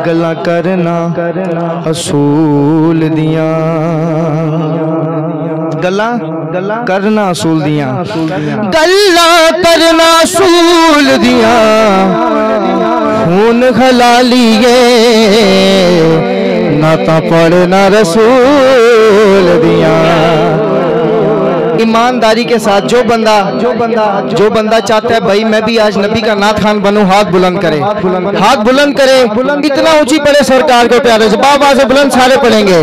गल्लां करना असूल दियां, गल्लां करना असूल दियां, गल्लां करना असूल दियां, खून हलालिए ना ता पढ़ना रसूल दियां। ईमानदारी के साथ जो बंदा चाहता है भाई मैं भी आज नबी का नात खान बनूं, हाथ बुलंद करे, हाथ बुलंद करे, इतना ऊंची पड़े सरकार को प्यारे से, बाबा से बुलंद सारे पढ़ेंगे।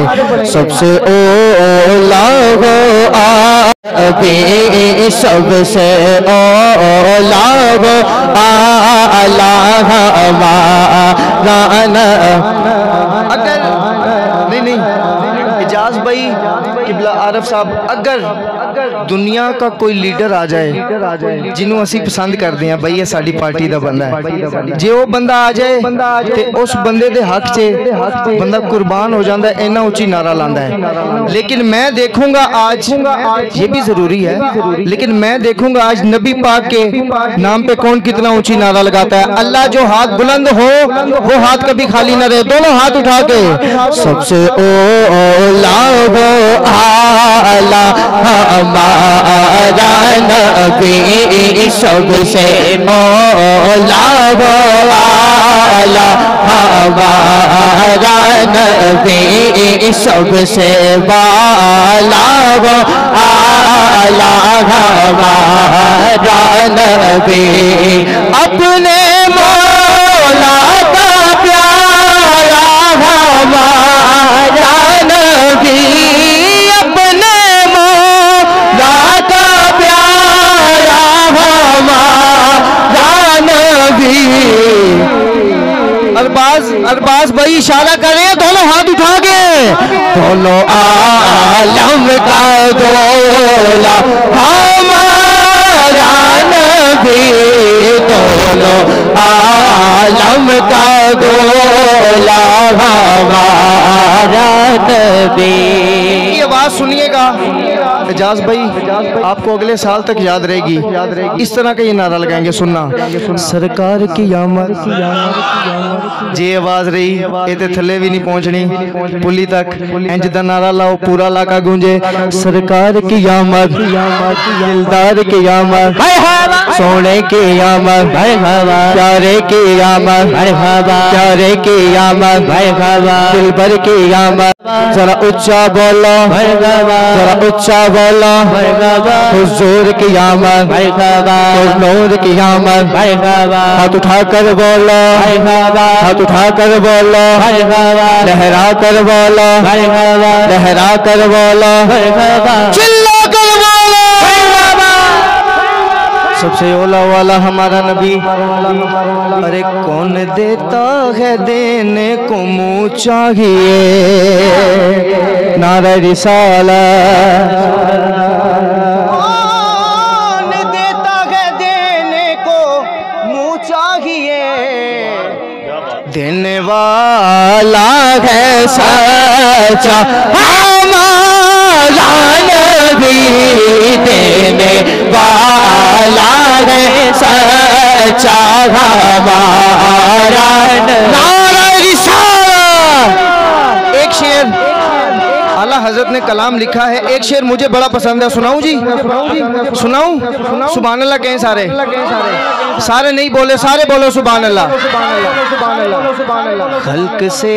सबसे ओला हो अभी सबसे ओला हो आला अगर नहीं इजाज भाई किबला आरफ साहब, अगर दुनिया का कोई लीडर आ जाए जिन्हों असी पसंद करते हैं भाई ये साडी पार्टी का बंदा है, जे वो बंदा आ जाए तो उस बंदे के हक से बंदा कुर्बान हो जाता है, इन्ना ऊंची नारा लांदा है। लेकिन मैं देखूंगा आज, ये भी जरूरी है, लेकिन मैं देखूंगा आज नबी पाक के नाम पे कौन कितना ऊंची नारा लगाता है। अल्लाह जो हाथ बुलंद हो वो हाथ कभी खाली ना रहे, दोनों हाथ उठा के सबसे ओला हो आला हमारा नबी, सबसे मौला हो आला हमारा नबी, सबसे वाला हो आला हमारा नबी, अपने मौला का प्यारा हमारा नबी, अरबाज भाई इशारा कर रहे हैं, दोनों हाथ उठा के, दोनों आलम का दोला हमारा नबी, दोनों आलम का दोला हमारा नबी। ये आवाज सुनिएगा एजाज भाई, आपको अगले साल तक याद रहेगी, इस तरह का ये नारा लगाएंगे, सुनना सरकार की आमद, जे आवाज रही ये थले भी नहीं पहुंचनी पुली तक, इंज दा नारा लाओ पूरा इलाका गूंजे, सरकार की आमद, दिलदार की आमद, सोने की आमद, प्यारे की आमद, प्यारे की आमद, दिलबर की आमद, जरा उच्चा बोलो, जरा उच्चा बोलो, हुजूर की आमद, नूर की आमद, हाथ उठा कर बोलो, हाथ उठा कर बोलो, लहरा कर बोलो, लहरा कर बोलो, चिल्ला कर बोलो, सबसे ओला वाला हमारा नबी। अरे कौन देता है देने को मुँह चाहिए, नारा रिसाला, कौन देता है देने को मुँह चाहिए, देने वाला है सच्चा हमारा नबी, देने वाला है सच्चा हमारा नबी। एक शेर आला हजरत ने कलाम लिखा है, एक शेर मुझे बड़ा पसंद है, सुनाऊं जी, सुनाऊं? सुभान अल्लाह कहें सारे, सारे नहीं बोले, सारे बोलो सुभान अल्लाह। खल्क से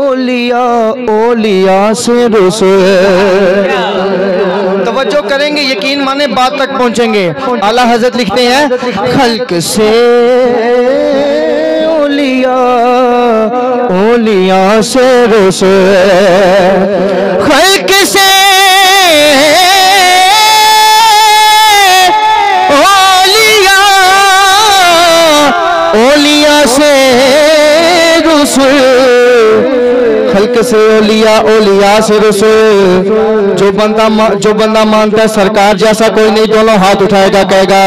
ओलिया, ओलिया से रसूल, तवज्जो करेंगे यकीन माने बात तक पहुंचेंगे। आला हजरत लिखते हैं खल्क से ओलिया, ओलिया से रसूल, खल्क से ओलिया, ओलिया से रसूल, खल्क से ओलिया, ओलिया से रसूल। जो बंदा मानता है सरकार जैसा कोई नहीं, दोनों हाथ उठाएगा, कहेगा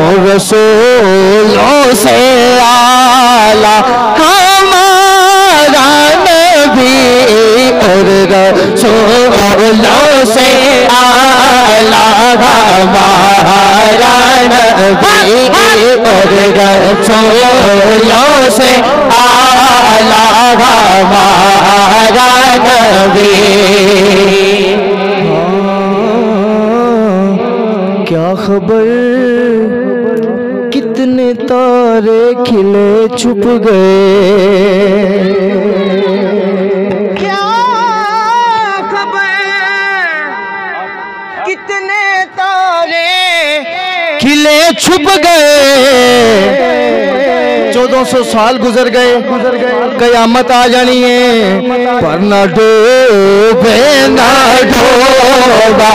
और रसूलों से आला हमारा नबी, और रसूलों से आला हमारा नबी, और रसूलों से प्यारा नबी। क्या खबर कितने तारे खिले छुप गए, क्या खबर कितने तारे खिले छुप गए। 1400 साल गुजर गए, कयामत आ जानी है, पर ना डूबे ना डोबा